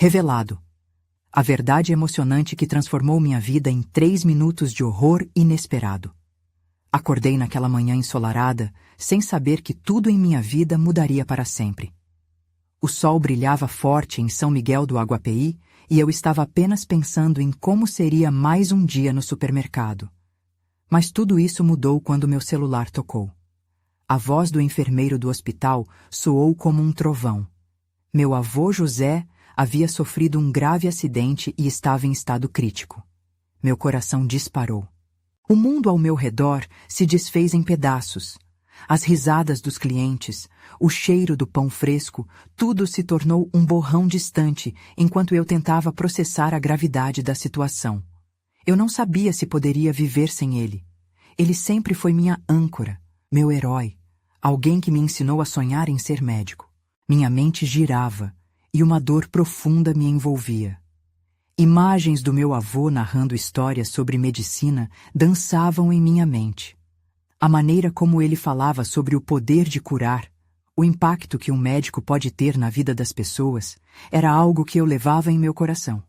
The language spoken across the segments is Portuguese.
Revelado. A verdade emocionante que transformou minha vida em 3 minutos de horror inesperado. Acordei naquela manhã ensolarada, sem saber que tudo em minha vida mudaria para sempre. O sol brilhava forte em São Miguel do Aguapeí e eu estava apenas pensando em como seria mais um dia no supermercado. Mas tudo isso mudou quando meu celular tocou. A voz do enfermeiro do hospital soou como um trovão. Meu avô José havia sofrido um grave acidente e estava em estado crítico. Meu coração disparou. O mundo ao meu redor se desfez em pedaços. As risadas dos clientes, o cheiro do pão fresco, tudo se tornou um borrão distante enquanto eu tentava processar a gravidade da situação. Eu não sabia se poderia viver sem ele. Ele sempre foi minha âncora, meu herói, alguém que me ensinou a sonhar em ser médico. Minha mente girava e uma dor profunda me envolvia. Imagens do meu avô narrando histórias sobre medicina dançavam em minha mente. A maneira como ele falava sobre o poder de curar, o impacto que um médico pode ter na vida das pessoas, era algo que eu levava em meu coração.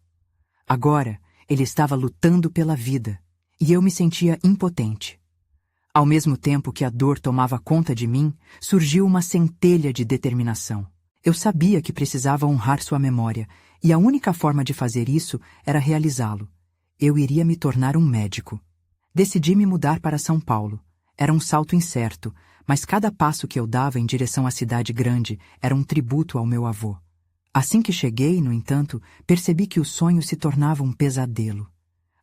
Agora, ele estava lutando pela vida, e eu me sentia impotente. Ao mesmo tempo que a dor tomava conta de mim, surgiu uma centelha de determinação. Eu sabia que precisava honrar sua memória, e a única forma de fazer isso era realizá-lo. Eu iria me tornar um médico. Decidi me mudar para São Paulo. Era um salto incerto, mas cada passo que eu dava em direção à cidade grande era um tributo ao meu avô. Assim que cheguei, no entanto, percebi que o sonho se tornava um pesadelo.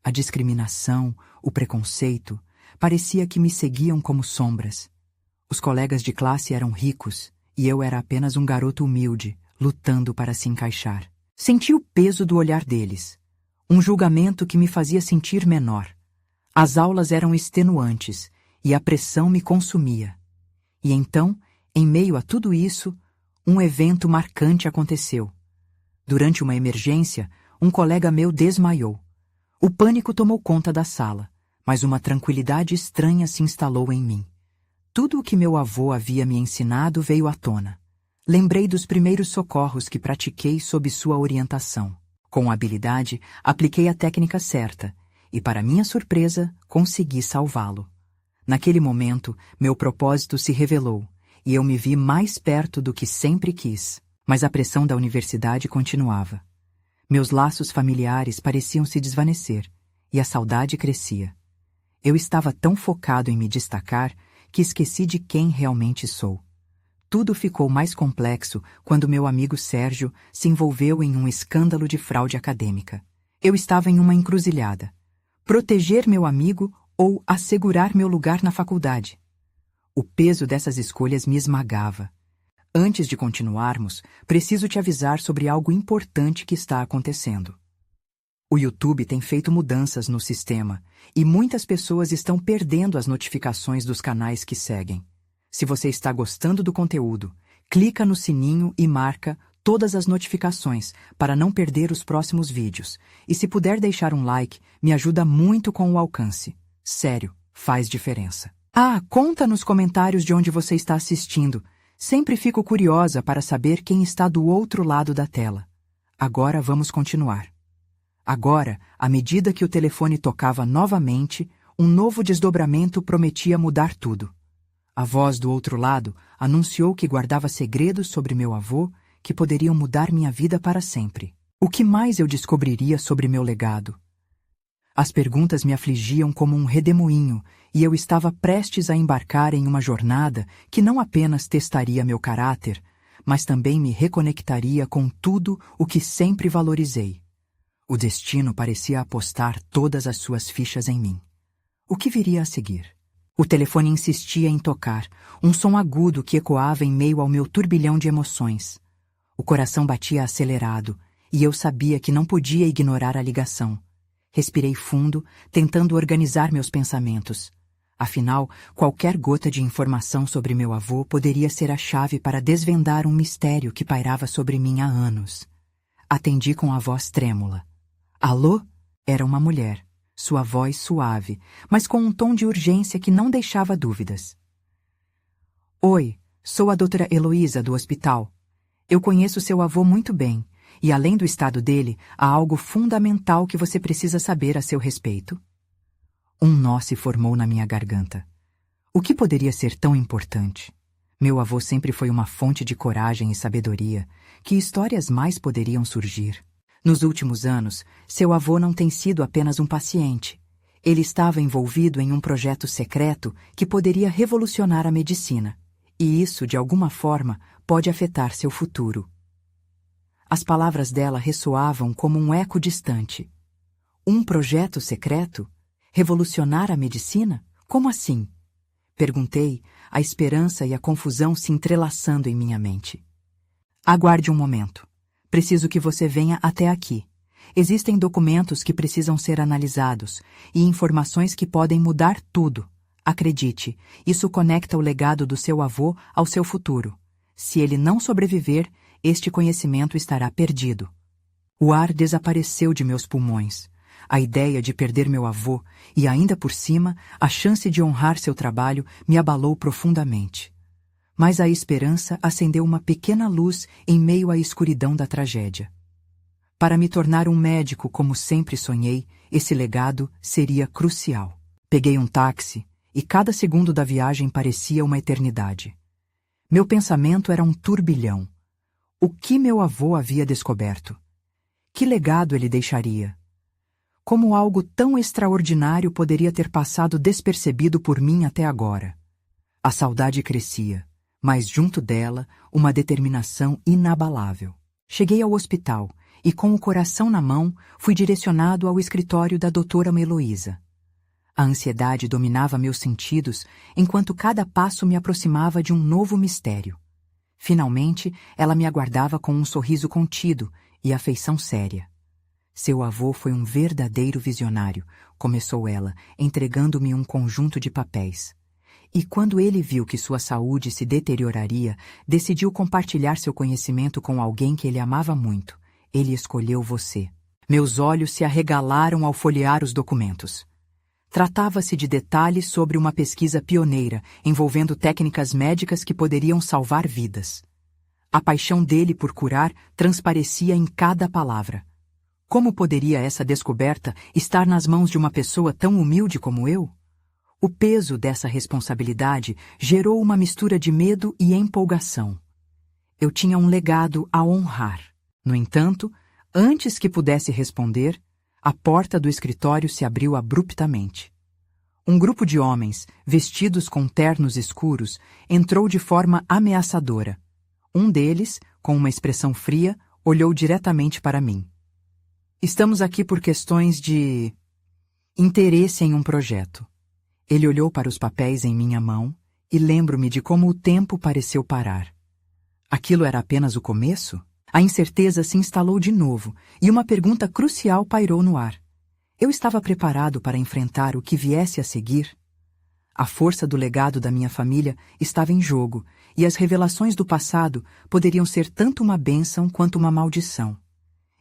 A discriminação, o preconceito, parecia que me seguiam como sombras. Os colegas de classe eram ricos, e eu era apenas um garoto humilde, lutando para se encaixar. Senti o peso do olhar deles. Um julgamento que me fazia sentir menor. As aulas eram extenuantes, e a pressão me consumia. E então, em meio a tudo isso, um evento marcante aconteceu. Durante uma emergência, um colega meu desmaiou. O pânico tomou conta da sala, mas uma tranquilidade estranha se instalou em mim. Tudo o que meu avô havia me ensinado veio à tona. Lembrei dos primeiros socorros que pratiquei sob sua orientação. Com habilidade, apliquei a técnica certa e, para minha surpresa, consegui salvá-lo. Naquele momento, meu propósito se revelou e eu me vi mais perto do que sempre quis. Mas a pressão da universidade continuava. Meus laços familiares pareciam se desvanecer e a saudade crescia. Eu estava tão focado em me destacar que esqueci de quem realmente sou. Tudo ficou mais complexo quando meu amigo Sérgio se envolveu em um escândalo de fraude acadêmica. Eu estava em uma encruzilhada. Proteger meu amigo ou assegurar meu lugar na faculdade. O peso dessas escolhas me esmagava. Antes de continuarmos, preciso te avisar sobre algo importante que está acontecendo. O YouTube tem feito mudanças no sistema e muitas pessoas estão perdendo as notificações dos canais que seguem. Se você está gostando do conteúdo, clica no sininho e marca todas as notificações para não perder os próximos vídeos. E se puder deixar um like, me ajuda muito com o alcance. Sério, faz diferença. Conta nos comentários de onde você está assistindo. Sempre fico curiosa para saber quem está do outro lado da tela. Agora vamos continuar. Agora, à medida que o telefone tocava novamente, um novo desdobramento prometia mudar tudo. A voz do outro lado anunciou que guardava segredos sobre meu avô que poderiam mudar minha vida para sempre. O que mais eu descobriria sobre meu legado? As perguntas me afligiam como um redemoinho e eu estava prestes a embarcar em uma jornada que não apenas testaria meu caráter, mas também me reconectaria com tudo o que sempre valorizei. O destino parecia apostar todas as suas fichas em mim. O que viria a seguir? O telefone insistia em tocar, um som agudo que ecoava em meio ao meu turbilhão de emoções. O coração batia acelerado, e eu sabia que não podia ignorar a ligação. Respirei fundo, tentando organizar meus pensamentos. Afinal, qualquer gota de informação sobre meu avô poderia ser a chave para desvendar um mistério que pairava sobre mim há anos. Atendi com a voz trêmula. Alô? Era uma mulher, sua voz suave, mas com um tom de urgência que não deixava dúvidas. Oi, sou a doutora Heloísa do hospital. Eu conheço seu avô muito bem. E além do estado dele, há algo fundamental que você precisa saber a seu respeito. Um nó se formou na minha garganta. O que poderia ser tão importante? Meu avô sempre foi uma fonte de coragem e sabedoria. Que histórias mais poderiam surgir? Nos últimos anos, seu avô não tem sido apenas um paciente. Ele estava envolvido em um projeto secreto que poderia revolucionar a medicina. E isso, de alguma forma, pode afetar seu futuro. As palavras dela ressoavam como um eco distante. Um projeto secreto? Revolucionar a medicina? Como assim? Perguntei, a esperança e a confusão se entrelaçando em minha mente. Aguarde um momento. Preciso que você venha até aqui. Existem documentos que precisam ser analisados e informações que podem mudar tudo. Acredite, isso conecta o legado do seu avô ao seu futuro. Se ele não sobreviver, este conhecimento estará perdido. O ar desapareceu de meus pulmões. A ideia de perder meu avô e, ainda por cima, a chance de honrar seu trabalho me abalou profundamente. Mas a esperança acendeu uma pequena luz em meio à escuridão da tragédia. Para me tornar um médico como sempre sonhei, esse legado seria crucial. Peguei um táxi e cada segundo da viagem parecia uma eternidade. Meu pensamento era um turbilhão. O que meu avô havia descoberto? Que legado ele deixaria? Como algo tão extraordinário poderia ter passado despercebido por mim até agora? A saudade crescia, mas junto dela, uma determinação inabalável. Cheguei ao hospital e, com o coração na mão, fui direcionado ao escritório da doutora Heloísa. A ansiedade dominava meus sentidos, enquanto cada passo me aproximava de um novo mistério. Finalmente, ela me aguardava com um sorriso contido e afeição séria. Seu avô foi um verdadeiro visionário, começou ela, entregando-me um conjunto de papéis. E quando ele viu que sua saúde se deterioraria, decidiu compartilhar seu conhecimento com alguém que ele amava muito. Ele escolheu você. Meus olhos se arregalaram ao folhear os documentos. Tratava-se de detalhes sobre uma pesquisa pioneira, envolvendo técnicas médicas que poderiam salvar vidas. A paixão dele por curar transparecia em cada palavra. Como poderia essa descoberta estar nas mãos de uma pessoa tão humilde como eu? O peso dessa responsabilidade gerou uma mistura de medo e empolgação. Eu tinha um legado a honrar. No entanto, antes que pudesse responder, a porta do escritório se abriu abruptamente. Um grupo de homens, vestidos com ternos escuros, entrou de forma ameaçadora. Um deles, com uma expressão fria, olhou diretamente para mim. Estamos aqui por questões de interesse em um projeto. Ele olhou para os papéis em minha mão e lembro-me de como o tempo pareceu parar. Aquilo era apenas o começo? A incerteza se instalou de novo e uma pergunta crucial pairou no ar. Eu estava preparado para enfrentar o que viesse a seguir? A força do legado da minha família estava em jogo e as revelações do passado poderiam ser tanto uma bênção quanto uma maldição.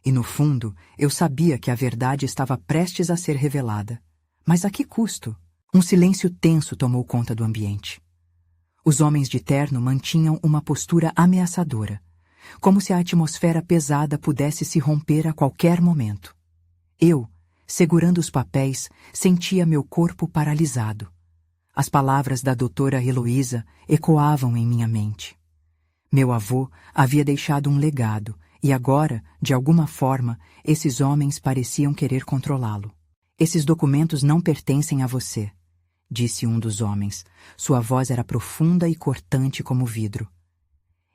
E no fundo, eu sabia que a verdade estava prestes a ser revelada. Mas a que custo? Um silêncio tenso tomou conta do ambiente. Os homens de terno mantinham uma postura ameaçadora, como se a atmosfera pesada pudesse se romper a qualquer momento. Eu, segurando os papéis, sentia meu corpo paralisado. As palavras da doutora Heloísa ecoavam em minha mente. Meu avô havia deixado um legado, e agora, de alguma forma, esses homens pareciam querer controlá-lo. Esses documentos não pertencem a você, disse um dos homens. Sua voz era profunda e cortante como vidro.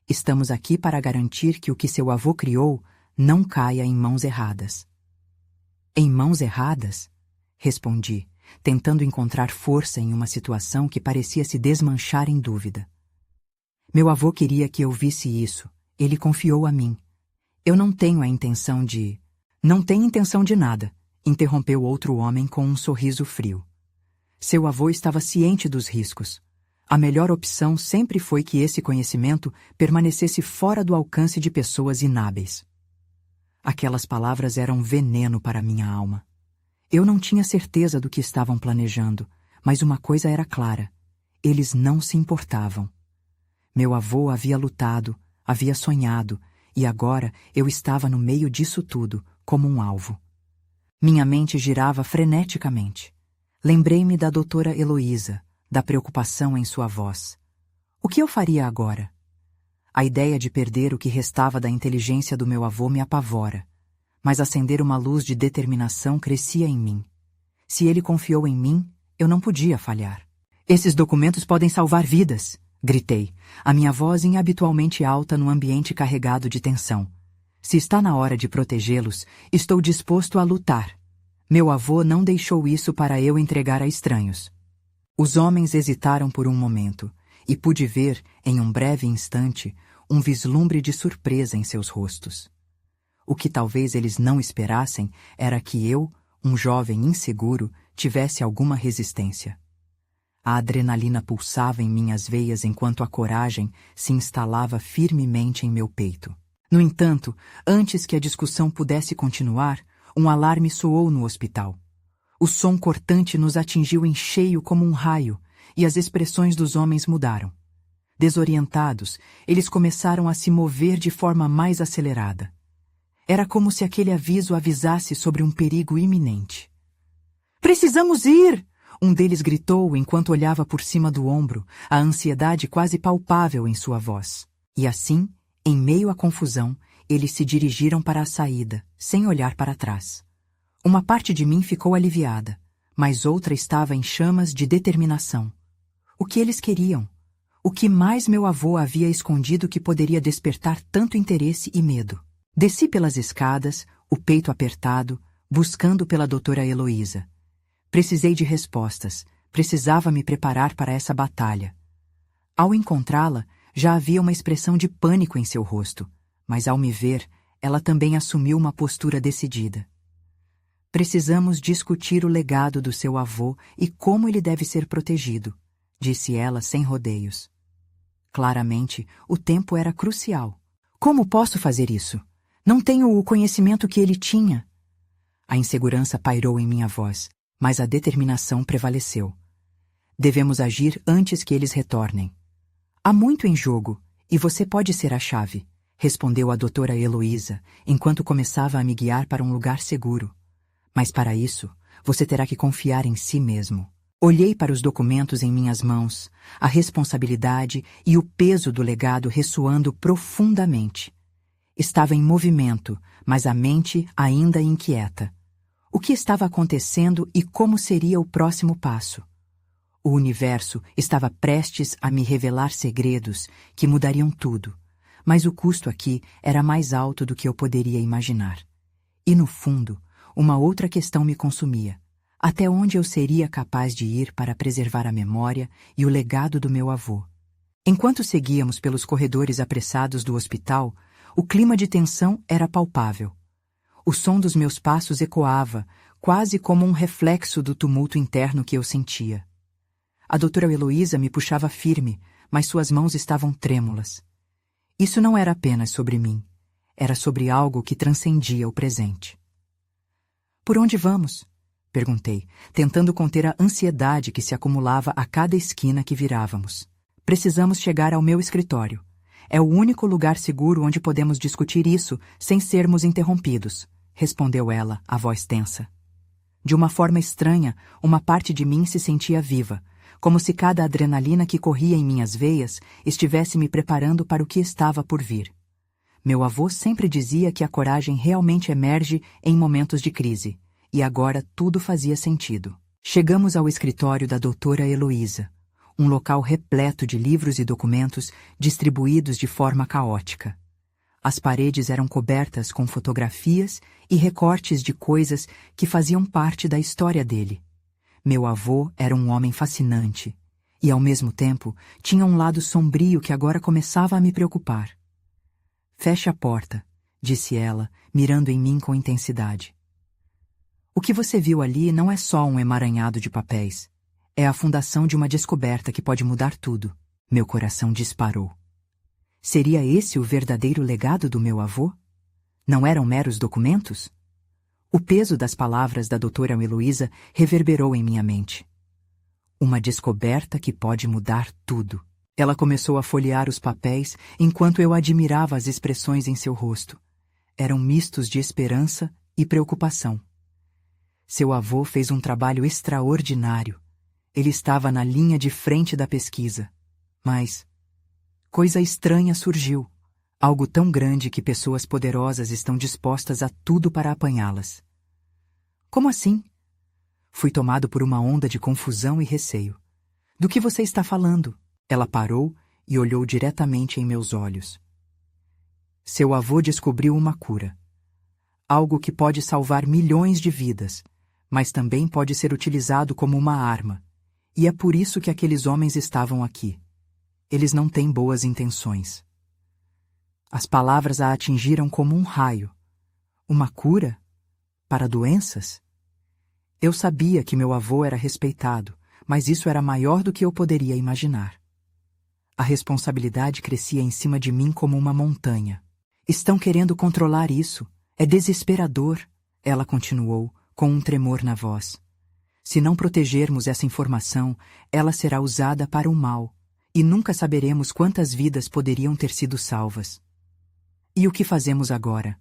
Estamos aqui para garantir que o que seu avô criou não caia em mãos erradas. Em mãos erradas? Respondi, tentando encontrar força em uma situação que parecia se desmanchar em dúvida. Meu avô queria que eu visse isso. Ele confiou a mim. Eu não tenho a intenção de... Não tem intenção de nada, interrompeu outro homem com um sorriso frio. Seu avô estava ciente dos riscos. A melhor opção sempre foi que esse conhecimento permanecesse fora do alcance de pessoas inábeis. Aquelas palavras eram veneno para minha alma. Eu não tinha certeza do que estavam planejando, mas uma coisa era clara. Eles não se importavam. Meu avô havia lutado, havia sonhado, E agora eu estava no meio disso tudo, como um alvo. Minha mente girava freneticamente. Lembrei-me da doutora Heloísa, da preocupação em sua voz. O que eu faria agora? A ideia de perder o que restava da inteligência do meu avô me apavora, mas acender uma luz de determinação crescia em mim. Se ele confiou em mim, eu não podia falhar. Esses documentos podem salvar vidas, gritei, a minha voz inabitualmente alta num ambiente carregado de tensão. Se está na hora de protegê-los, estou disposto a lutar. Meu avô não deixou isso para eu entregar a estranhos. Os homens hesitaram por um momento, e pude ver, em um breve instante, um vislumbre de surpresa em seus rostos. O que talvez eles não esperassem era que eu, um jovem inseguro, tivesse alguma resistência. A adrenalina pulsava em minhas veias enquanto a coragem se instalava firmemente em meu peito. No entanto, antes que a discussão pudesse continuar, um alarme soou no hospital. O som cortante nos atingiu em cheio como um raio, e as expressões dos homens mudaram. Desorientados, eles começaram a se mover de forma mais acelerada. Era como se aquele aviso avisasse sobre um perigo iminente. "Precisamos ir!" Um deles gritou enquanto olhava por cima do ombro, a ansiedade quase palpável em sua voz. E assim, em meio à confusão, eles se dirigiram para a saída, sem olhar para trás. Uma parte de mim ficou aliviada, mas outra estava em chamas de determinação. O que eles queriam? O que mais meu avô havia escondido que poderia despertar tanto interesse e medo? Desci pelas escadas, o peito apertado, buscando pela doutora Heloísa. Precisei de respostas, precisava me preparar para essa batalha. Ao encontrá-la, já havia uma expressão de pânico em seu rosto, mas ao me ver, ela também assumiu uma postura decidida. "Precisamos discutir o legado do seu avô e como ele deve ser protegido", disse ela sem rodeios. Claramente, o tempo era crucial. "Como posso fazer isso? Não tenho o conhecimento que ele tinha." A insegurança pairou em minha voz, mas a determinação prevaleceu. "Devemos agir antes que eles retornem." "Há muito em jogo, e você pode ser a chave", respondeu a doutora Heloísa, enquanto começava a me guiar para um lugar seguro. "Mas para isso, você terá que confiar em si mesmo." Olhei para os documentos em minhas mãos, a responsabilidade e o peso do legado ressoando profundamente. Estava em movimento, mas a mente ainda inquieta. O que estava acontecendo e como seria o próximo passo? O universo estava prestes a me revelar segredos que mudariam tudo, mas o custo aqui era mais alto do que eu poderia imaginar. E no fundo, uma outra questão me consumia. Até onde eu seria capaz de ir para preservar a memória e o legado do meu avô? Enquanto seguíamos pelos corredores apressados do hospital, o clima de tensão era palpável. O som dos meus passos ecoava, quase como um reflexo do tumulto interno que eu sentia. A doutora Heloísa me puxava firme, mas suas mãos estavam trêmulas. Isso não era apenas sobre mim. Era sobre algo que transcendia o presente. "Por onde vamos?" perguntei, tentando conter a ansiedade que se acumulava a cada esquina que virávamos. "Precisamos chegar ao meu escritório. É o único lugar seguro onde podemos discutir isso sem sermos interrompidos", respondeu ela, a voz tensa. De uma forma estranha, uma parte de mim se sentia viva, como se cada adrenalina que corria em minhas veias estivesse me preparando para o que estava por vir. Meu avô sempre dizia que a coragem realmente emerge em momentos de crise, e agora tudo fazia sentido. Chegamos ao escritório da doutora Heloísa, um local repleto de livros e documentos distribuídos de forma caótica. As paredes eram cobertas com fotografias e recortes de coisas que faziam parte da história dele. Meu avô era um homem fascinante, e ao mesmo tempo tinha um lado sombrio que agora começava a me preocupar. "Feche a porta", disse ela, mirando em mim com intensidade. "O que você viu ali não é só um emaranhado de papéis. É a fundação de uma descoberta que pode mudar tudo." Meu coração disparou. Seria esse o verdadeiro legado do meu avô? Não eram meros documentos? O peso das palavras da doutora Heloísa reverberou em minha mente. Uma descoberta que pode mudar tudo. Ela começou a folhear os papéis enquanto eu admirava as expressões em seu rosto. Eram mistos de esperança e preocupação. Seu avô fez um trabalho extraordinário. Ele estava na linha de frente da pesquisa. Mas coisa estranha surgiu. Algo tão grande que pessoas poderosas estão dispostas a tudo para apanhá-las. Como assim? Fui tomado por uma onda de confusão e receio. Do que você está falando? Ela parou e olhou diretamente em meus olhos. Seu avô descobriu uma cura. Algo que pode salvar milhões de vidas, mas também pode ser utilizado como uma arma. E é por isso que aqueles homens estavam aqui. Eles não têm boas intenções. As palavras a atingiram como um raio. Uma cura? Para doenças? Eu sabia que meu avô era respeitado, mas isso era maior do que eu poderia imaginar. A responsabilidade crescia em cima de mim como uma montanha. Estão querendo controlar isso. É desesperador, ela continuou, com um tremor na voz. Se não protegermos essa informação, ela será usada para o mal, e nunca saberemos quantas vidas poderiam ter sido salvas. E o que fazemos agora?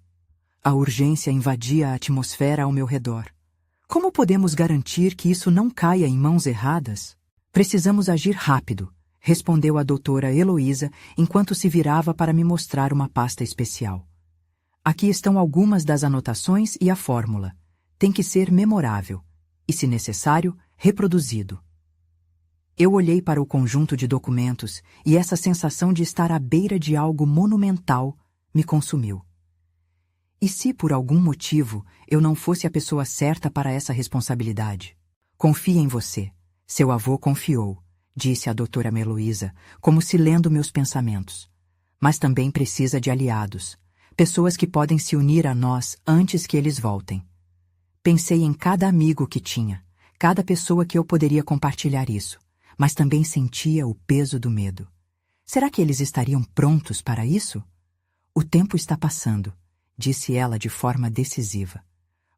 A urgência invadia a atmosfera ao meu redor. Como podemos garantir que isso não caia em mãos erradas? Precisamos agir rápido, respondeu a doutora Heloísa enquanto se virava para me mostrar uma pasta especial. Aqui estão algumas das anotações e a fórmula. Tem que ser memorável e, se necessário, reproduzido. Eu olhei para o conjunto de documentos e essa sensação de estar à beira de algo monumental me consumiu. E se, por algum motivo, eu não fosse a pessoa certa para essa responsabilidade? Confie em você. Seu avô confiou, disse a doutora Heloísa, como se lendo meus pensamentos. Mas também precisa de aliados, pessoas que podem se unir a nós antes que eles voltem. Pensei em cada amigo que tinha, cada pessoa que eu poderia compartilhar isso, mas também sentia o peso do medo. Será que eles estariam prontos para isso? O tempo está passando, disse ela de forma decisiva.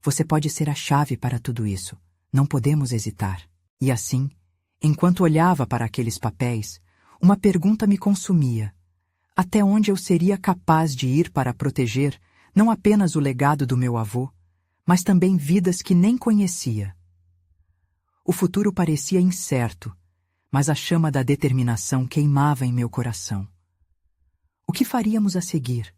Você pode ser a chave para tudo isso. Não podemos hesitar. E assim, enquanto olhava para aqueles papéis, uma pergunta me consumia. Até onde eu seria capaz de ir para proteger não apenas o legado do meu avô, mas também vidas que nem conhecia? O futuro parecia incerto, mas a chama da determinação queimava em meu coração. O que faríamos a seguir?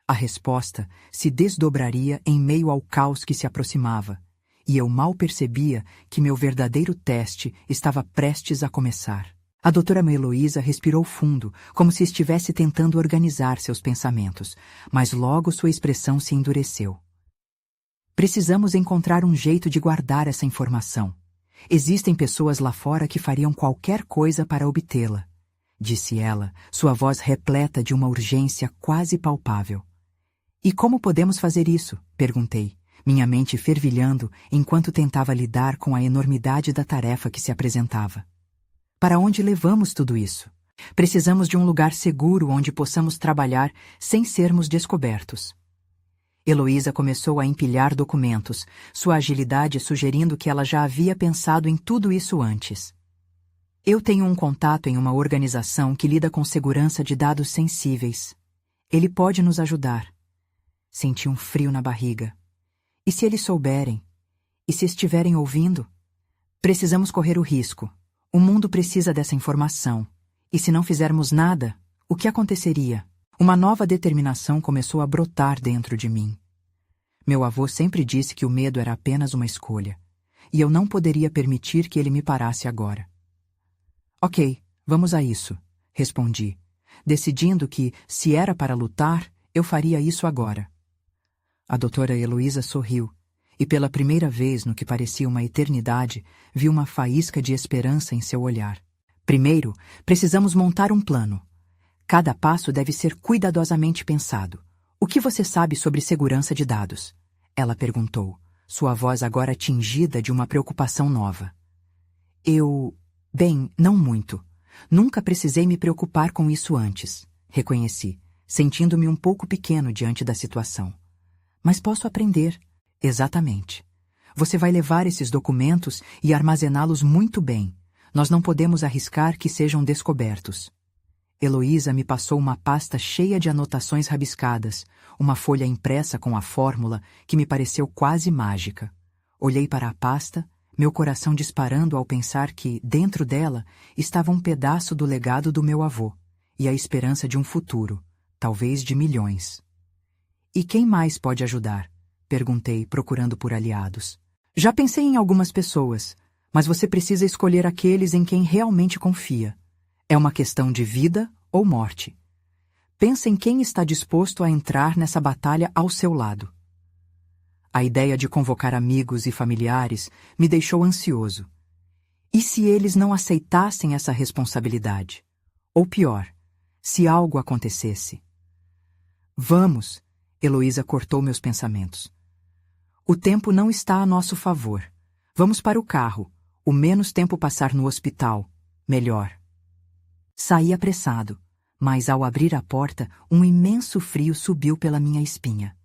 A resposta se desdobraria em meio ao caos que se aproximava, e eu mal percebia que meu verdadeiro teste estava prestes a começar. A doutora Heloísa respirou fundo, como se estivesse tentando organizar seus pensamentos, mas logo sua expressão se endureceu. Precisamos encontrar um jeito de guardar essa informação. Existem pessoas lá fora que fariam qualquer coisa para obtê-la, disse ela, sua voz repleta de uma urgência quase palpável. E como podemos fazer isso? Perguntei, minha mente fervilhando enquanto tentava lidar com a enormidade da tarefa que se apresentava. Para onde levamos tudo isso? Precisamos de um lugar seguro onde possamos trabalhar sem sermos descobertos. Heloísa começou a empilhar documentos, sua agilidade sugerindo que ela já havia pensado em tudo isso antes. Eu tenho um contato em uma organização que lida com segurança de dados sensíveis. Ele pode nos ajudar. Senti um frio na barriga. E se eles souberem? E se estiverem ouvindo? Precisamos correr o risco. O mundo precisa dessa informação. E se não fizermos nada, o que aconteceria? Uma nova determinação começou a brotar dentro de mim. Meu avô sempre disse que o medo era apenas uma escolha, e eu não poderia permitir que ele me parasse agora. Ok, vamos a isso, respondi, decidindo que, se era para lutar, eu faria isso agora. A doutora Heloísa sorriu, e pela primeira vez no que parecia uma eternidade, vi uma faísca de esperança em seu olhar. Primeiro, precisamos montar um plano. Cada passo deve ser cuidadosamente pensado. O que você sabe sobre segurança de dados? Ela perguntou, sua voz agora tingida de uma preocupação nova. Bem, não muito. Nunca precisei me preocupar com isso antes, reconheci, sentindo-me um pouco pequeno diante da situação. Mas posso aprender. Exatamente. Você vai levar esses documentos e armazená-los muito bem. Nós não podemos arriscar que sejam descobertos. Heloísa me passou uma pasta cheia de anotações rabiscadas, uma folha impressa com a fórmula que me pareceu quase mágica. Olhei para a pasta, meu coração disparando ao pensar que, dentro dela, estava um pedaço do legado do meu avô e a esperança de um futuro, talvez de milhões. E quem mais pode ajudar? Perguntei, procurando por aliados. Já pensei em algumas pessoas, mas você precisa escolher aqueles em quem realmente confia. É uma questão de vida ou morte. Pensa em quem está disposto a entrar nessa batalha ao seu lado. A ideia de convocar amigos e familiares me deixou ansioso. E se eles não aceitassem essa responsabilidade? Ou pior, se algo acontecesse? Vamos, Heloísa cortou meus pensamentos. O tempo não está a nosso favor. Vamos para o carro. O menos tempo passar no hospital, melhor. Saí apressado, mas ao abrir a porta, um imenso frio subiu pela minha espinha.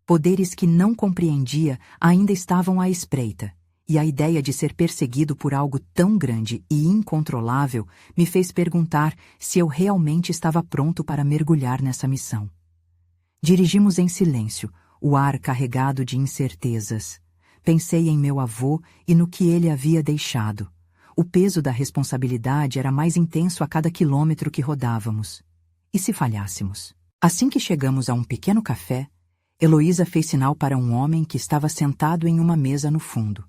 Poderes que não compreendia ainda estavam à espreita, e a ideia de ser perseguido por algo tão grande e incontrolável me fez perguntar se eu realmente estava pronto para mergulhar nessa missão. Dirigimos em silêncio, o ar carregado de incertezas. Pensei em meu avô e no que ele havia deixado. O peso da responsabilidade era mais intenso a cada quilômetro que rodávamos. E se falhássemos? Assim que chegamos a um pequeno café, Heloísa fez sinal para um homem que estava sentado em uma mesa no fundo.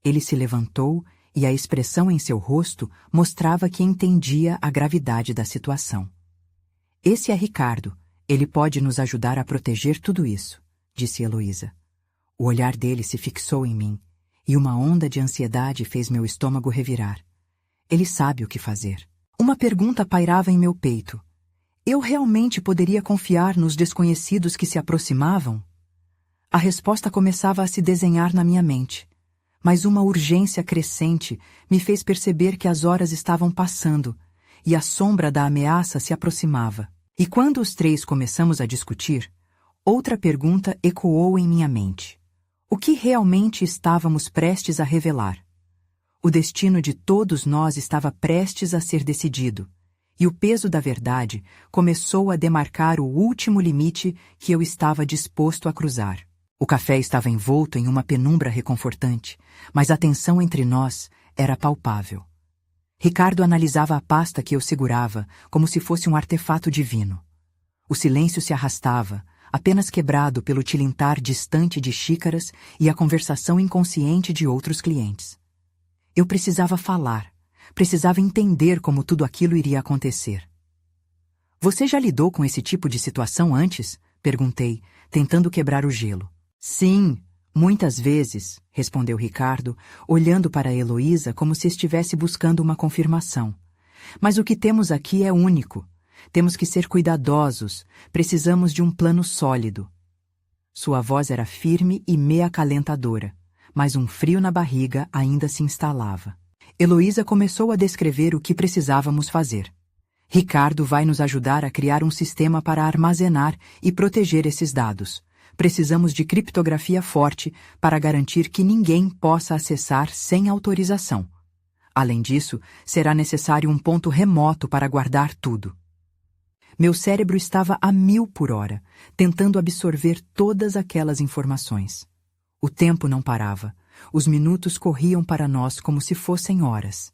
Ele se levantou e a expressão em seu rosto mostrava que entendia a gravidade da situação. Esse é Ricardo. Ele pode nos ajudar a proteger tudo isso, disse Heloísa. O olhar dele se fixou em mim, e uma onda de ansiedade fez meu estômago revirar. Ele sabe o que fazer. Uma pergunta pairava em meu peito. Eu realmente poderia confiar nos desconhecidos que se aproximavam? A resposta começava a se desenhar na minha mente, mas uma urgência crescente me fez perceber que as horas estavam passando e a sombra da ameaça se aproximava. E quando os três começamos a discutir, outra pergunta ecoou em minha mente. O que realmente estávamos prestes a revelar? O destino de todos nós estava prestes a ser decidido, e o peso da verdade começou a demarcar o último limite que eu estava disposto a cruzar. O café estava envolto em uma penumbra reconfortante, mas a tensão entre nós era palpável. Ricardo analisava a pasta que eu segurava como se fosse um artefato divino. O silêncio se arrastava, apenas quebrado pelo tilintar distante de xícaras e a conversação inconsciente de outros clientes. Eu precisava falar, precisava entender como tudo aquilo iria acontecer. Você já lidou com esse tipo de situação antes? Perguntei, tentando quebrar o gelo. Sim, muitas vezes, respondeu Ricardo, olhando para Heloísa como se estivesse buscando uma confirmação. Mas o que temos aqui é único. Temos que ser cuidadosos, precisamos de um plano sólido. Sua voz era firme e meio acalentadora, mas um frio na barriga ainda se instalava. Heloísa começou a descrever o que precisávamos fazer. Ricardo vai nos ajudar a criar um sistema para armazenar e proteger esses dados. Precisamos de criptografia forte para garantir que ninguém possa acessar sem autorização. Além disso, será necessário um ponto remoto para guardar tudo. Meu cérebro estava a 1000 por hora, tentando absorver todas aquelas informações. O tempo não parava. Os minutos corriam para nós como se fossem horas.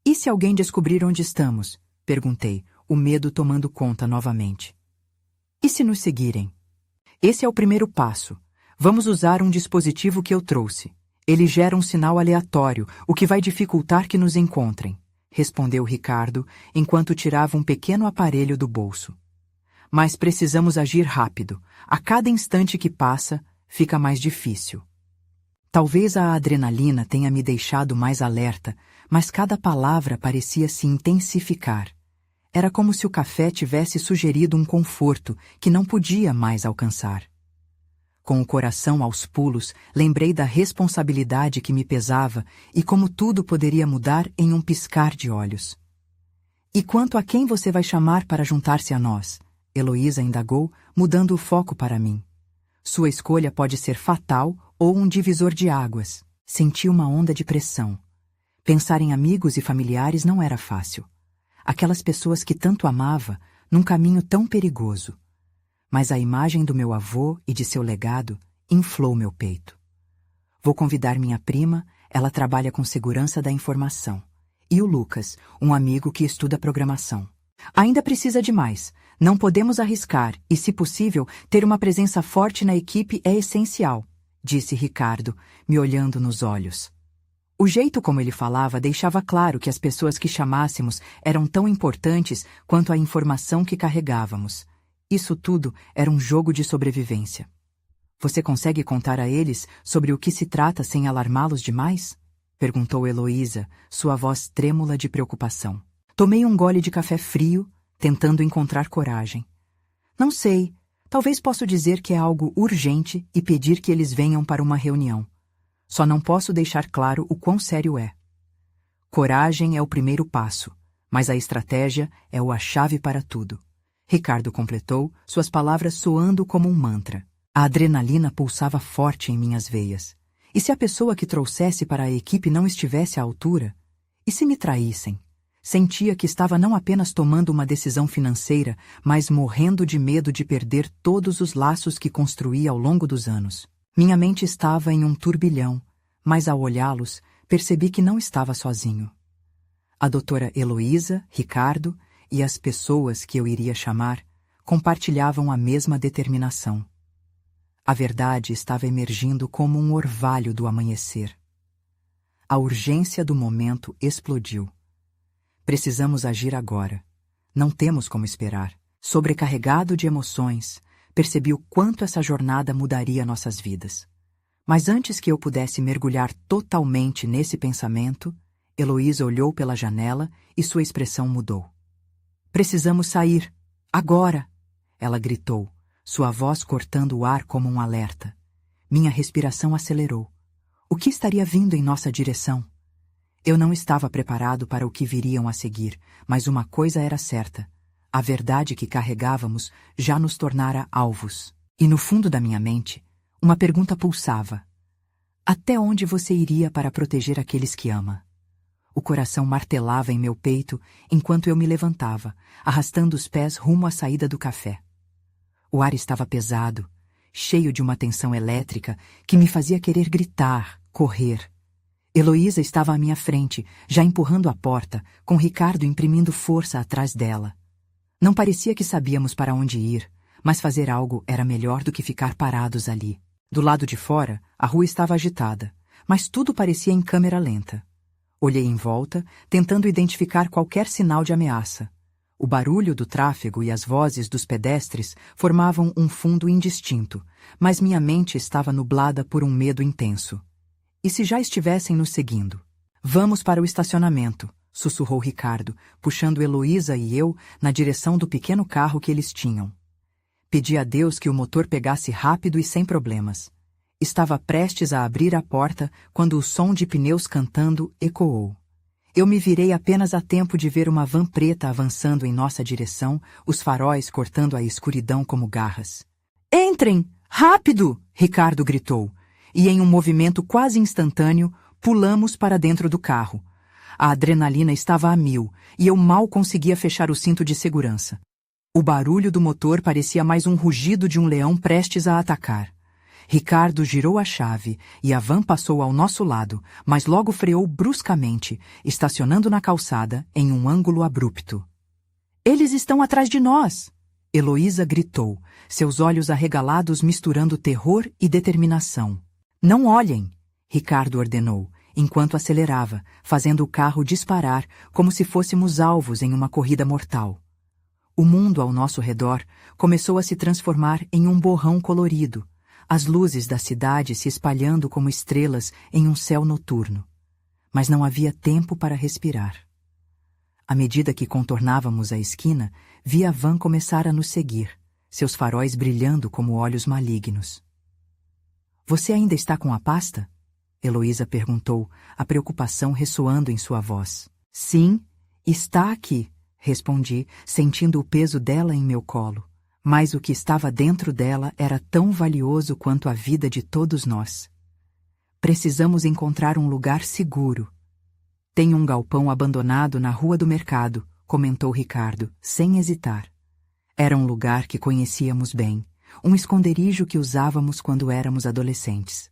E se alguém descobrir onde estamos? Perguntei, o medo tomando conta novamente. E se nos seguirem? Esse é o primeiro passo. Vamos usar um dispositivo que eu trouxe. Ele gera um sinal aleatório, o que vai dificultar que nos encontrem, respondeu Ricardo, enquanto tirava um pequeno aparelho do bolso. Mas precisamos agir rápido. A cada instante que passa, fica mais difícil. Talvez a adrenalina tenha me deixado mais alerta, mas cada palavra parecia se intensificar. Era como se o café tivesse sugerido um conforto que não podia mais alcançar. Com o coração aos pulos, lembrei da responsabilidade que me pesava e como tudo poderia mudar em um piscar de olhos. E quanto a quem você vai chamar para juntar-se a nós? Heloísa indagou, mudando o foco para mim. Sua escolha pode ser fatal ou um divisor de águas. Senti uma onda de pressão. Pensar em amigos e familiares não era fácil. aquelas pessoas que tanto amava, num caminho tão perigoso. Mas a imagem do meu avô e de seu legado inflou meu peito. Vou convidar minha prima, ela trabalha com segurança da informação. E o Lucas, um amigo que estuda programação. Ainda precisa de mais. Não podemos arriscar e, se possível, ter uma presença forte na equipe é essencial, disse Ricardo, me olhando nos olhos. O jeito como ele falava deixava claro que as pessoas que chamássemos eram tão importantes quanto a informação que carregávamos. Isso tudo era um jogo de sobrevivência. Você consegue contar a eles sobre o que se trata sem alarmá-los demais? Perguntou Heloísa, sua voz trêmula de preocupação. Tomei um gole de café frio, tentando encontrar coragem. Não sei, talvez possa dizer que é algo urgente e pedir que eles venham para uma reunião. Só não posso deixar claro o quão sério é. Coragem é o primeiro passo, mas a estratégia é a chave para tudo. Ricardo completou, suas palavras soando como um mantra. A adrenalina pulsava forte em minhas veias. E se a pessoa que trouxesse para a equipe não estivesse à altura? E se me traíssem? Sentia que estava não apenas tomando uma decisão financeira, mas morrendo de medo de perder todos os laços que construí ao longo dos anos. Minha mente estava em um turbilhão, mas ao olhá-los, percebi que não estava sozinho. A doutora Heloísa, Ricardo e as pessoas que eu iria chamar compartilhavam a mesma determinação. A verdade estava emergindo como um orvalho do amanhecer. A urgência do momento explodiu. Precisamos agir agora. Não temos como esperar. Sobrecarregado de emoções, percebi o quanto essa jornada mudaria nossas vidas. Mas antes que eu pudesse mergulhar totalmente nesse pensamento, Heloísa olhou pela janela e sua expressão mudou. Precisamos sair. Agora! Ela gritou, sua voz cortando o ar como um alerta. Minha respiração acelerou. O que estaria vindo em nossa direção? Eu não estava preparado para o que viriam a seguir, mas uma coisa era certa. A verdade que carregávamos já nos tornara alvos. E no fundo da minha mente, uma pergunta pulsava. Até onde você iria para proteger aqueles que ama? O coração martelava em meu peito enquanto eu me levantava, arrastando os pés rumo à saída do café. O ar estava pesado, cheio de uma tensão elétrica que me fazia querer gritar, correr. Heloísa estava à minha frente, já empurrando a porta, com Ricardo imprimindo força atrás dela. Não parecia que sabíamos para onde ir, mas fazer algo era melhor do que ficar parados ali. Do lado de fora, a rua estava agitada, mas tudo parecia em câmera lenta. Olhei em volta, tentando identificar qualquer sinal de ameaça. O barulho do tráfego e as vozes dos pedestres formavam um fundo indistinto, mas minha mente estava nublada por um medo intenso. E se já estivessem nos seguindo? Vamos para o estacionamento, sussurrou Ricardo, puxando Heloísa e eu na direção do pequeno carro que eles tinham. Pedi a Deus que o motor pegasse rápido e sem problemas. Estava prestes a abrir a porta quando o som de pneus cantando ecoou. Eu me virei apenas a tempo de ver uma van preta avançando em nossa direção, os faróis cortando a escuridão como garras. Entrem! Rápido! Ricardo gritou, e em um movimento quase instantâneo, pulamos para dentro do carro. A adrenalina estava a mil, e eu mal conseguia fechar o cinto de segurança. O barulho do motor parecia mais um rugido de um leão prestes a atacar. Ricardo girou a chave e a van passou ao nosso lado, mas logo freou bruscamente, estacionando na calçada em um ângulo abrupto. Eles estão atrás de nós! Heloísa gritou, seus olhos arregalados misturando terror e determinação. Não olhem! Ricardo ordenou, enquanto acelerava, fazendo o carro disparar como se fôssemos alvos em uma corrida mortal. O mundo ao nosso redor começou a se transformar em um borrão colorido, as luzes da cidade se espalhando como estrelas em um céu noturno. Mas não havia tempo para respirar. À medida que contornávamos a esquina, vi a van começar a nos seguir, seus faróis brilhando como olhos malignos. Você ainda está com a pasta? Heloísa perguntou, a preocupação ressoando em sua voz. Sim, está aqui, respondi, sentindo o peso dela em meu colo. Mas o que estava dentro dela era tão valioso quanto a vida de todos nós. Precisamos encontrar um lugar seguro. Tem um galpão abandonado na rua do mercado, comentou Ricardo, sem hesitar. Era um lugar que conhecíamos bem, um esconderijo que usávamos quando éramos adolescentes.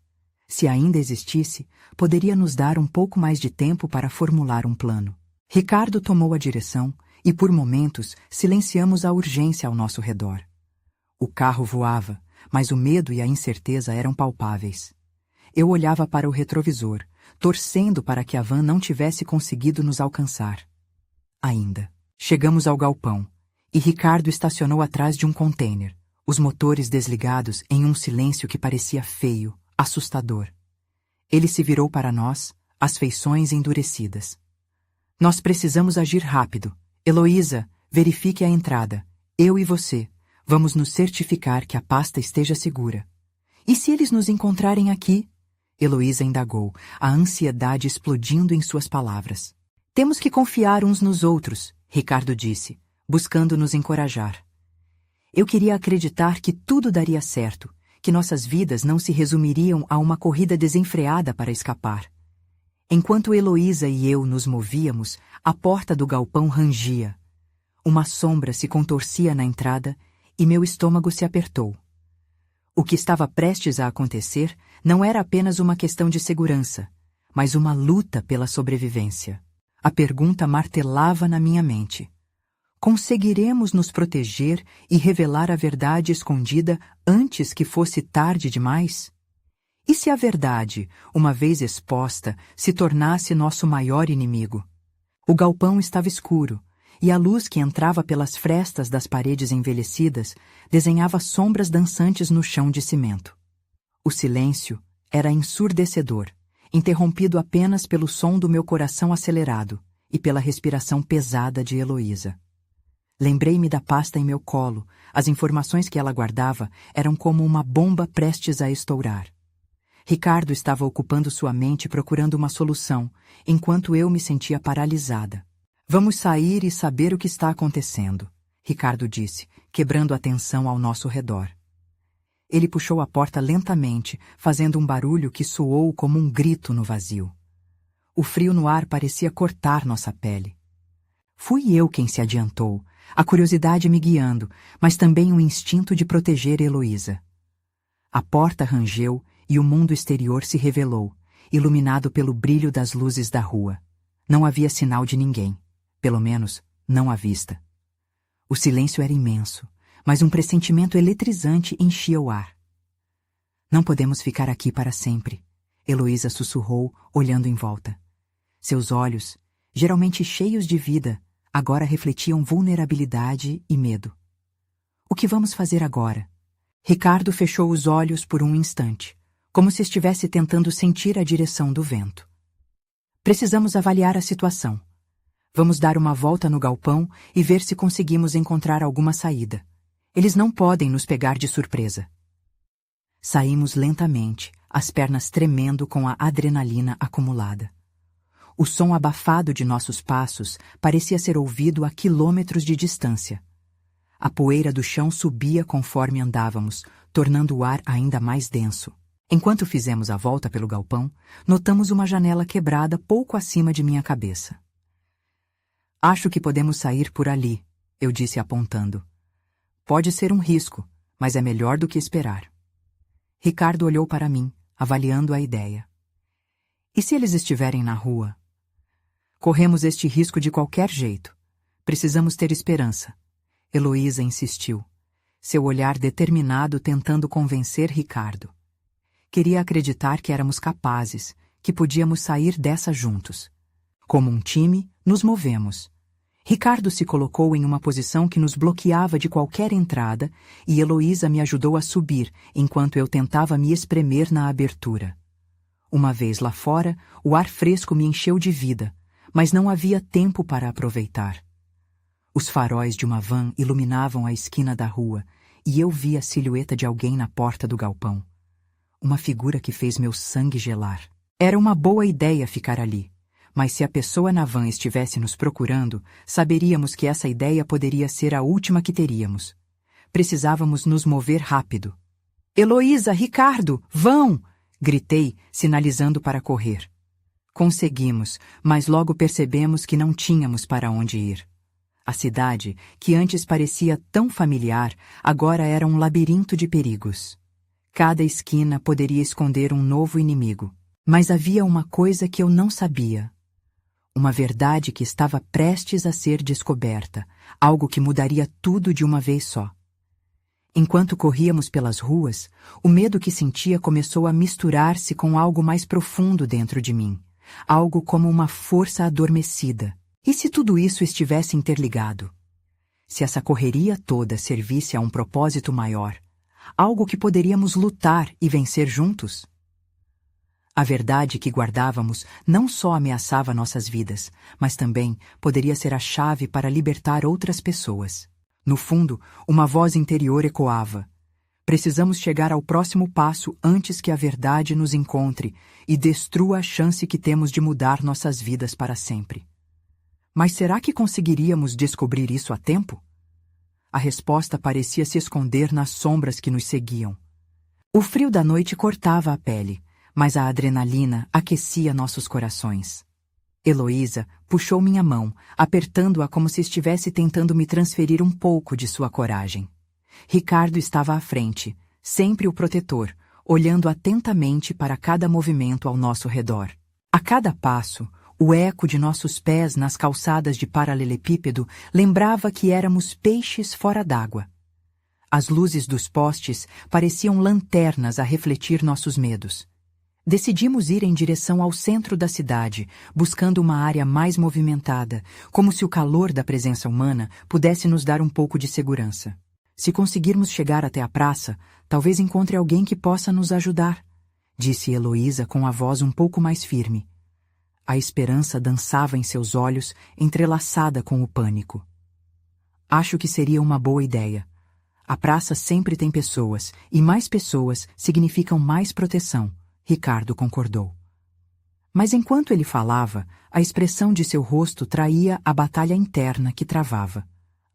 Se ainda existisse, poderia nos dar um pouco mais de tempo para formular um plano. Ricardo tomou a direção e, por momentos, silenciamos a urgência ao nosso redor. O carro voava, mas o medo e a incerteza eram palpáveis. Eu olhava para o retrovisor, torcendo para que a van não tivesse conseguido nos alcançar. Ainda. Chegamos ao galpão, e Ricardo estacionou atrás de um container, os motores desligados em um silêncio que parecia feio, assustador. Ele se virou para nós, as feições endurecidas. Nós precisamos agir rápido. Heloísa, verifique a entrada. Eu e você. Vamos nos certificar que a pasta esteja segura. E se eles nos encontrarem aqui? Heloísa indagou, a ansiedade explodindo em suas palavras. Temos que confiar uns nos outros, Ricardo disse, buscando nos encorajar. Eu queria acreditar que tudo daria certo, que nossas vidas não se resumiriam a uma corrida desenfreada para escapar. Enquanto Heloísa e eu nos movíamos, a porta do galpão rangia. Uma sombra se contorcia na entrada e meu estômago se apertou. O que estava prestes a acontecer não era apenas uma questão de segurança, mas uma luta pela sobrevivência. A pergunta martelava na minha mente. Conseguiremos nos proteger e revelar a verdade escondida antes que fosse tarde demais? E se a verdade, uma vez exposta, se tornasse nosso maior inimigo? O galpão estava escuro, e a luz que entrava pelas frestas das paredes envelhecidas desenhava sombras dançantes no chão de cimento. O silêncio era ensurdecedor, interrompido apenas pelo som do meu coração acelerado e pela respiração pesada de Heloísa. Lembrei-me da pasta em meu colo. As informações que ela guardava eram como uma bomba prestes a estourar. Ricardo estava ocupando sua mente procurando uma solução, enquanto eu me sentia paralisada. Vamos sair e saber o que está acontecendo, Ricardo disse, quebrando a tensão ao nosso redor. Ele puxou a porta lentamente, fazendo um barulho que soou como um grito no vazio. O frio no ar parecia cortar nossa pele. Fui eu quem se adiantou, a curiosidade me guiando, mas também o instinto de proteger Heloísa. A porta rangeu e o mundo exterior se revelou, iluminado pelo brilho das luzes da rua. Não havia sinal de ninguém, pelo menos não à vista. O silêncio era imenso, mas um pressentimento eletrizante enchia o ar. Não podemos ficar aqui para sempre, Heloísa sussurrou, olhando em volta. Seus olhos, geralmente cheios de vida, agora refletiam vulnerabilidade e medo. O que vamos fazer agora? Ricardo fechou os olhos por um instante, como se estivesse tentando sentir a direção do vento. Precisamos avaliar a situação. Vamos dar uma volta no galpão e ver se conseguimos encontrar alguma saída. Eles não podem nos pegar de surpresa. Saímos lentamente, as pernas tremendo com a adrenalina acumulada. O som abafado de nossos passos parecia ser ouvido a quilômetros de distância. A poeira do chão subia conforme andávamos, tornando o ar ainda mais denso. Enquanto fizemos a volta pelo galpão, notamos uma janela quebrada pouco acima de minha cabeça. Acho que podemos sair por ali, eu disse apontando. Pode ser um risco, mas é melhor do que esperar. Ricardo olhou para mim, avaliando a ideia. E se eles estiverem na rua? Corremos este risco de qualquer jeito. Precisamos ter esperança. Heloísa insistiu, seu olhar determinado tentando convencer Ricardo. Queria acreditar que éramos capazes, que podíamos sair dessa juntos. Como um time, nos movemos. Ricardo se colocou em uma posição que nos bloqueava de qualquer entrada e Heloísa me ajudou a subir enquanto eu tentava me espremer na abertura. Uma vez lá fora, o ar fresco me encheu de vida, mas não havia tempo para aproveitar. Os faróis de uma van iluminavam a esquina da rua e eu vi a silhueta de alguém na porta do galpão. Uma figura que fez meu sangue gelar. Era uma boa ideia ficar ali, mas se a pessoa na van estivesse nos procurando, saberíamos que essa ideia poderia ser a última que teríamos. Precisávamos nos mover rápido. Heloísa, Ricardo, vão! Gritei, sinalizando para correr. Conseguimos, mas logo percebemos que não tínhamos para onde ir. A cidade, que antes parecia tão familiar, agora era um labirinto de perigos. Cada esquina poderia esconder um novo inimigo. Mas havia uma coisa que eu não sabia. Uma verdade que estava prestes a ser descoberta, algo que mudaria tudo de uma vez só. Enquanto corríamos pelas ruas, o medo que sentia começou a misturar-se com algo mais profundo dentro de mim, algo como uma força adormecida. E se tudo isso estivesse interligado? Se essa correria toda servisse a um propósito maior, algo que poderíamos lutar e vencer juntos? A verdade que guardávamos não só ameaçava nossas vidas, mas também poderia ser a chave para libertar outras pessoas. No fundo, uma voz interior ecoava: precisamos chegar ao próximo passo antes que a verdade nos encontre e destrua a chance que temos de mudar nossas vidas para sempre. Mas será que conseguiríamos descobrir isso a tempo? A resposta parecia se esconder nas sombras que nos seguiam. O frio da noite cortava a pele, mas a adrenalina aquecia nossos corações. Heloísa puxou minha mão, apertando-a como se estivesse tentando me transferir um pouco de sua coragem. Ricardo estava à frente, sempre o protetor, olhando atentamente para cada movimento ao nosso redor. A cada passo, o eco de nossos pés nas calçadas de paralelepípedo lembrava que éramos peixes fora d'água. As luzes dos postes pareciam lanternas a refletir nossos medos. Decidimos ir em direção ao centro da cidade, buscando uma área mais movimentada, como se o calor da presença humana pudesse nos dar um pouco de segurança. Se conseguirmos chegar até a praça, talvez encontre alguém que possa nos ajudar, disse Heloísa com a voz um pouco mais firme. A esperança dançava em seus olhos, entrelaçada com o pânico. Acho que seria uma boa ideia. A praça sempre tem pessoas, e mais pessoas significam mais proteção. Ricardo concordou. Mas enquanto ele falava, a expressão de seu rosto traía a batalha interna que travava,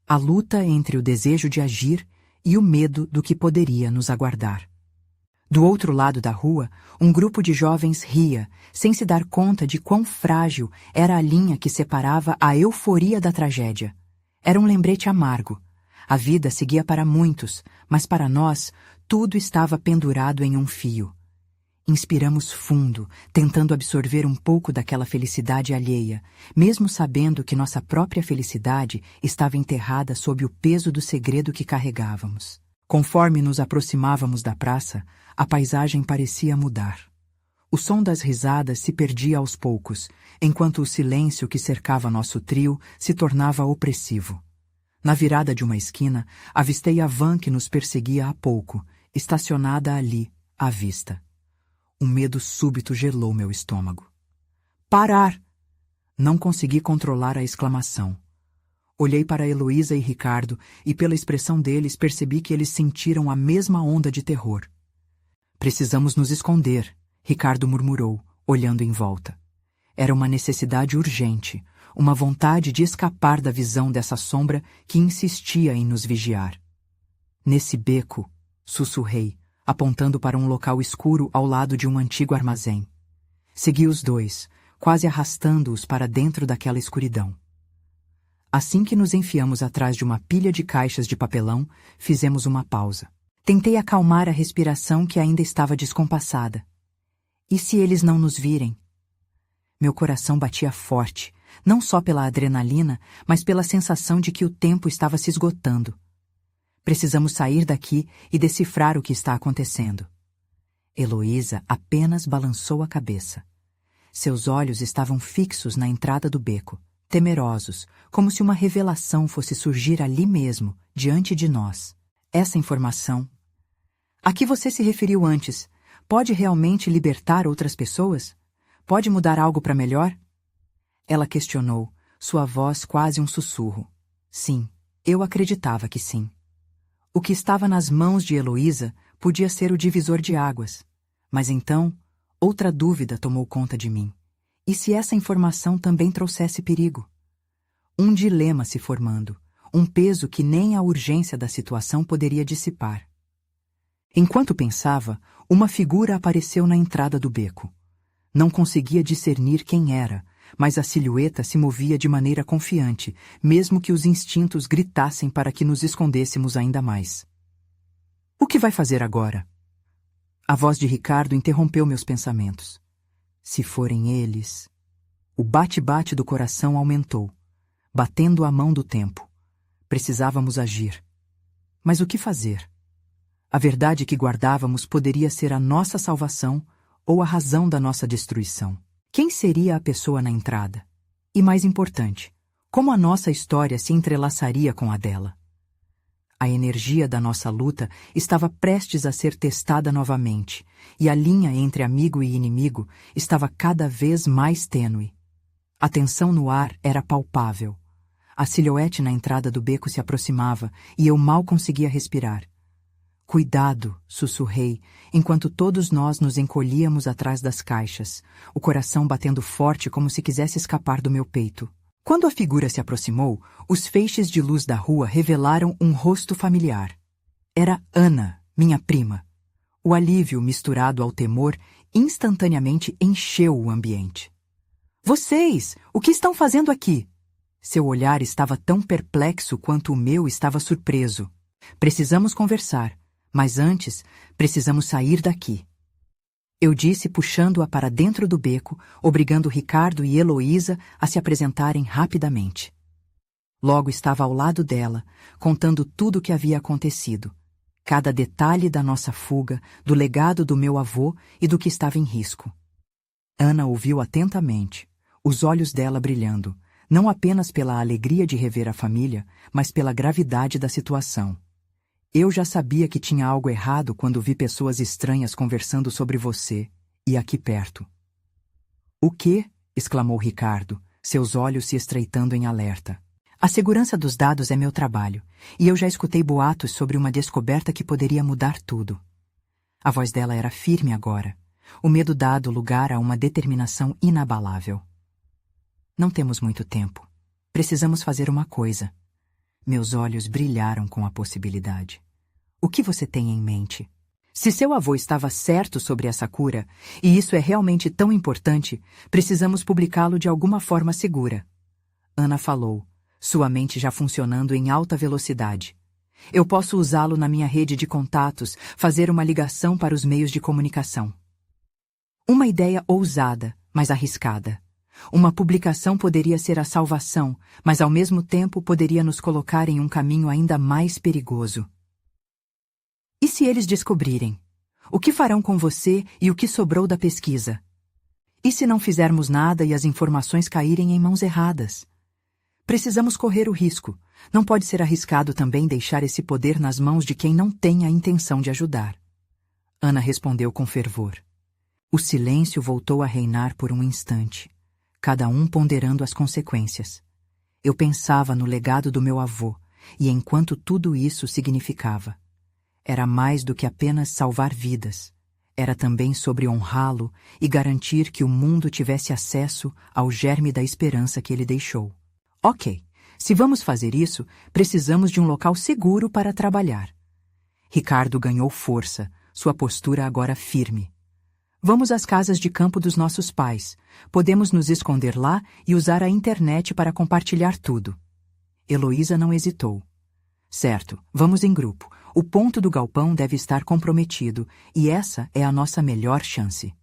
a luta entre o desejo de agir e o medo do que poderia nos aguardar. Do outro lado da rua, um grupo de jovens ria, sem se dar conta de quão frágil era a linha que separava a euforia da tragédia. Era um lembrete amargo. A vida seguia para muitos, mas para nós, tudo estava pendurado em um fio. Inspiramos fundo, tentando absorver um pouco daquela felicidade alheia, mesmo sabendo que nossa própria felicidade estava enterrada sob o peso do segredo que carregávamos. Conforme nos aproximávamos da praça, a paisagem parecia mudar. O som das risadas se perdia aos poucos, enquanto o silêncio que cercava nosso trio se tornava opressivo. Na virada de uma esquina, avistei a van que nos perseguia há pouco, estacionada ali, à vista. Um medo súbito gelou meu estômago. Parar! Não consegui controlar a exclamação. Olhei para Heloísa e Ricardo e pela expressão deles percebi que eles sentiram a mesma onda de terror. Precisamos nos esconder, Ricardo murmurou, olhando em volta. Era uma necessidade urgente, uma vontade de escapar da visão dessa sombra que insistia em nos vigiar. Nesse beco, sussurrei, apontando para um local escuro ao lado de um antigo armazém. Segui os dois, quase arrastando-os para dentro daquela escuridão. Assim que nos enfiamos atrás de uma pilha de caixas de papelão, fizemos uma pausa. Tentei acalmar a respiração que ainda estava descompassada. E se eles não nos virem? Meu coração batia forte, não só pela adrenalina, mas pela sensação de que o tempo estava se esgotando. Precisamos sair daqui e decifrar o que está acontecendo. Heloísa apenas balançou a cabeça. Seus olhos estavam fixos na entrada do beco, temerosos, como se uma revelação fosse surgir ali mesmo, diante de nós. Essa informação... A que você se referiu antes, pode realmente libertar outras pessoas? Pode mudar algo para melhor? Ela questionou, sua voz quase um sussurro. Sim, eu acreditava que sim. O que estava nas mãos de Heloísa podia ser o divisor de águas. Mas então, outra dúvida tomou conta de mim. E se essa informação também trouxesse perigo? Um dilema se formando, um peso que nem a urgência da situação poderia dissipar. Enquanto pensava, uma figura apareceu na entrada do beco. Não conseguia discernir quem era, mas a silhueta se movia de maneira confiante, mesmo que os instintos gritassem para que nos escondêssemos ainda mais. O que vai fazer agora? A voz de Ricardo interrompeu meus pensamentos. Se forem eles... O bate-bate do coração aumentou, batendo a mão do tempo. Precisávamos agir. Mas o que fazer? A verdade que guardávamos poderia ser a nossa salvação ou a razão da nossa destruição. Quem seria a pessoa na entrada? E mais importante, como a nossa história se entrelaçaria com a dela? A energia da nossa luta estava prestes a ser testada novamente, e a linha entre amigo e inimigo estava cada vez mais tênue. A tensão no ar era palpável. A silhuete na entrada do beco se aproximava e eu mal conseguia respirar. Cuidado, sussurrei, enquanto todos nós nos encolhíamos atrás das caixas, o coração batendo forte como se quisesse escapar do meu peito. Quando a figura se aproximou, os feixes de luz da rua revelaram um rosto familiar. Era Ana, minha prima. O alívio misturado ao temor instantaneamente encheu o ambiente. Vocês, o que estão fazendo aqui? Seu olhar estava tão perplexo quanto o meu estava surpreso. Precisamos conversar, mas antes precisamos sair daqui. Eu disse puxando-a para dentro do beco, obrigando Ricardo e Heloísa a se apresentarem rapidamente. Logo estava ao lado dela, contando tudo o que havia acontecido. Cada detalhe da nossa fuga, do legado do meu avô e do que estava em risco. Ana ouviu atentamente, os olhos dela brilhando, não apenas pela alegria de rever a família, mas pela gravidade da situação. Eu já sabia que tinha algo errado quando vi pessoas estranhas conversando sobre você, e aqui perto. O quê? Exclamou Ricardo, seus olhos se estreitando em alerta. A segurança dos dados é meu trabalho, e eu já escutei boatos sobre uma descoberta que poderia mudar tudo. A voz dela era firme agora, o medo dado lugar a uma determinação inabalável. Não temos muito tempo. Precisamos fazer uma coisa. Meus olhos brilharam com a possibilidade. O que você tem em mente? Se seu avô estava certo sobre essa cura, e isso é realmente tão importante, precisamos publicá-lo de alguma forma segura. Ana falou, sua mente já funcionando em alta velocidade. Eu posso usá-lo na minha rede de contatos, fazer uma ligação para os meios de comunicação. Uma ideia ousada, mas arriscada. Uma publicação poderia ser a salvação, mas ao mesmo tempo poderia nos colocar em um caminho ainda mais perigoso. E se eles descobrirem? O que farão com você e o que sobrou da pesquisa? E se não fizermos nada e as informações caírem em mãos erradas? Precisamos correr o risco. Não pode ser arriscado também deixar esse poder nas mãos de quem não tem a intenção de ajudar. Ana respondeu com fervor. O silêncio voltou a reinar por um instante, cada um ponderando as consequências. Eu pensava no legado do meu avô, e enquanto tudo isso significava. Era mais do que apenas salvar vidas. Era também sobre honrá-lo e garantir que o mundo tivesse acesso ao germe da esperança que ele deixou. Ok, se vamos fazer isso, precisamos de um local seguro para trabalhar. Ricardo ganhou força, sua postura agora firme. Vamos às casas de campo dos nossos pais. Podemos nos esconder lá e usar a internet para compartilhar tudo. Heloísa não hesitou. Certo, vamos em grupo. O ponto do galpão deve estar comprometido e essa é a nossa melhor chance.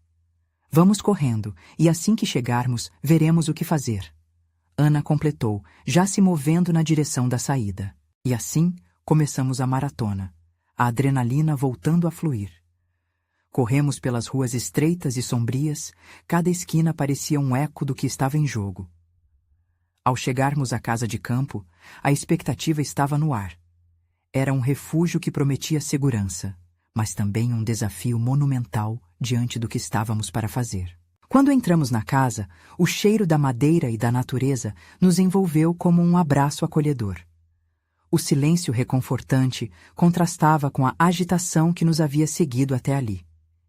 Vamos correndo e assim que chegarmos, veremos o que fazer. Ana completou, já se movendo na direção da saída. E assim, começamos a maratona, a adrenalina voltando a fluir. Corremos pelas ruas estreitas e sombrias, cada esquina parecia um eco do que estava em jogo. Ao chegarmos à casa de campo, a expectativa estava no ar. Era um refúgio que prometia segurança, mas também um desafio monumental diante do que estávamos para fazer. Quando entramos na casa, o cheiro da madeira e da natureza nos envolveu como um abraço acolhedor. O silêncio reconfortante contrastava com a agitação que nos havia seguido até ali.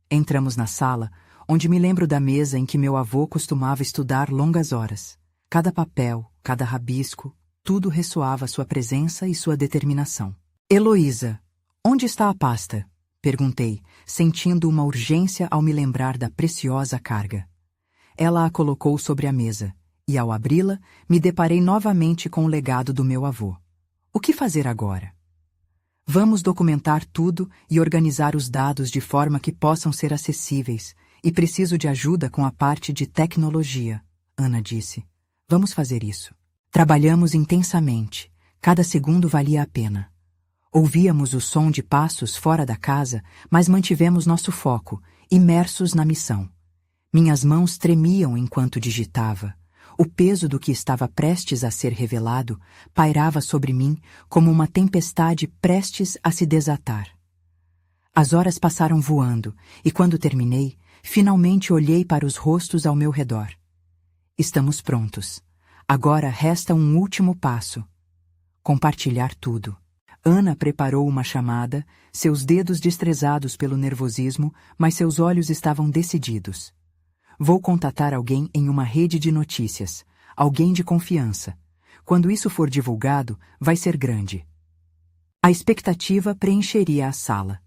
Entramos na sala, onde me lembro da mesa em que meu avô costumava estudar longas horas. Cada papel, cada rabisco, tudo ressoava sua presença e sua determinação. Heloísa, onde está a pasta? Perguntei, sentindo uma urgência ao me lembrar da preciosa carga. Ela a colocou sobre a mesa, E ao abri-la, me deparei novamente com o legado do meu avô. O que fazer agora? Vamos documentar tudo e organizar os dados de forma que possam ser acessíveis, e preciso de ajuda com a parte de tecnologia, Ana disse. Vamos fazer isso. Trabalhamos intensamente. Cada segundo valia a pena. Ouvíamos o som de passos fora da casa, mas mantivemos nosso foco, imersos na missão. Minhas mãos tremiam enquanto digitava. O peso do que estava prestes a ser revelado pairava sobre mim como uma tempestade prestes a se desatar. As horas passaram voando, e quando terminei, finalmente olhei para os rostos ao meu redor. Estamos prontos. Agora resta um último passo. Compartilhar tudo. Ana preparou uma chamada, seus dedos destrezados pelo nervosismo, mas seus olhos estavam decididos. Vou contatar alguém em uma rede de notícias, alguém de confiança. Quando isso for divulgado, vai ser grande. A expectativa preencheria a sala.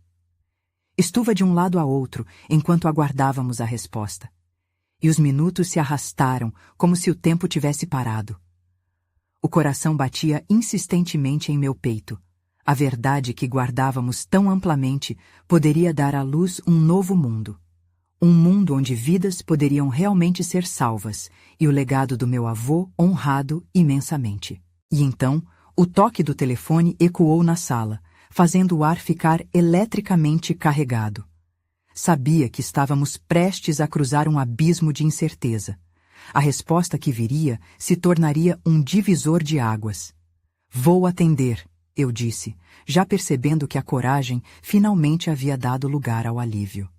Estuva de um lado a outro enquanto aguardávamos a resposta. E os minutos se arrastaram como se o tempo tivesse parado. O coração batia insistentemente em meu peito. A verdade que guardávamos tão amplamente poderia dar à luz um novo mundo. Um mundo onde vidas poderiam realmente ser salvas e o legado do meu avô honrado imensamente. E então, o toque do telefone ecoou na sala, fazendo o ar ficar eletricamente carregado. Sabia que estávamos prestes a cruzar um abismo de incerteza. A resposta que viria se tornaria um divisor de águas. Vou atender, eu disse, já percebendo que a coragem finalmente havia dado lugar ao alívio.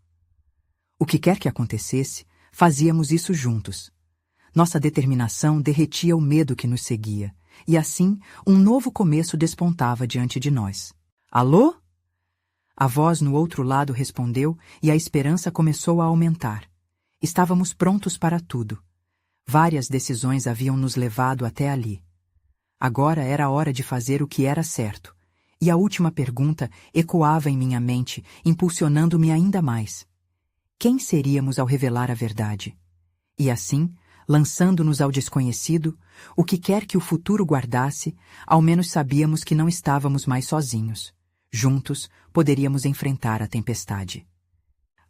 O que quer que acontecesse, fazíamos isso juntos. Nossa determinação derretia o medo que nos seguia, e assim um novo começo despontava diante de nós. Alô? A voz no outro lado respondeu e a esperança começou a aumentar. Estávamos prontos para tudo. Várias decisões haviam nos levado até ali. Agora era a hora de fazer o que era certo. E a última pergunta ecoava em minha mente, impulsionando-me ainda mais. Quem seríamos ao revelar a verdade? E assim, lançando-nos ao desconhecido, o que quer que o futuro guardasse, ao menos sabíamos que não estávamos mais sozinhos. Juntos, poderíamos enfrentar a tempestade.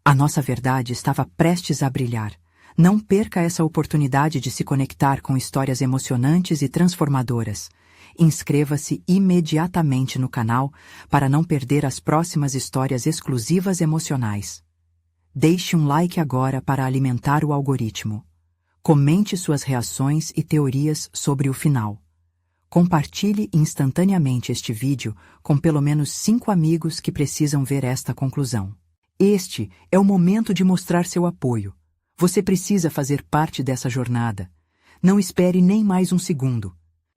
A nossa verdade estava prestes a brilhar. Não perca essa oportunidade de se conectar com histórias emocionantes e transformadoras. Inscreva-se imediatamente no canal para não perder as próximas histórias exclusivas emocionais. Deixe um like agora para alimentar o algoritmo. Comente suas reações e teorias sobre o final. Compartilhe instantaneamente este vídeo com pelo menos 5 amigos que precisam ver esta conclusão. Este é o momento de mostrar seu apoio. Você precisa fazer parte dessa jornada. Não espere nem mais um segundo.